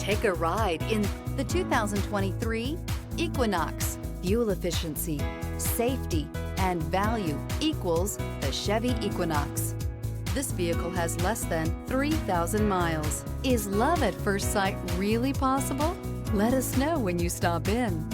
Take a ride in the 2023 Equinox. Fuel efficiency, safety, and value equals the Chevy Equinox. This vehicle has less than 3,000 miles. Is love at first sight really possible? Let us know when you stop in.